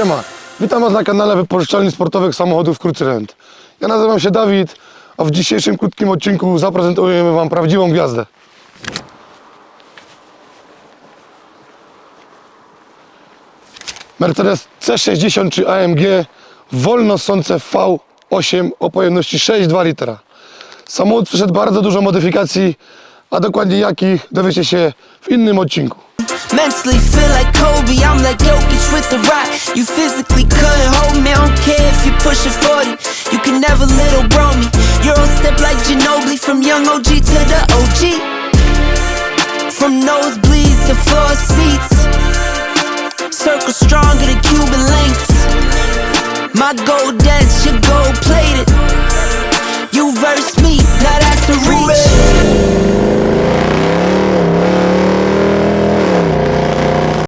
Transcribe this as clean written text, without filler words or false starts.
Siema, witam Was na kanale wypożyczalni sportowych samochodów Krucy Rent. Ja nazywam się Dawid, a w dzisiejszym krótkim odcinku zaprezentujemy Wam prawdziwą gwiazdę. Mercedes C63 AMG wolno ssące V8 o pojemności 6,2 litra. Samochód przeszedł bardzo dużo modyfikacji, a dokładnie jakich dowiecie się w innym odcinku. Mentally feel like Kobe, I'm like Jokic with the rock. You physically couldn't hold me, I don't care if you're pushing 40. You can never little bro me. Euro step like Ginobili, from young OG to the OG. From nosebleeds to floor seats. Circle stronger than Cuban links. My gold dance, your gold plated. You verse me,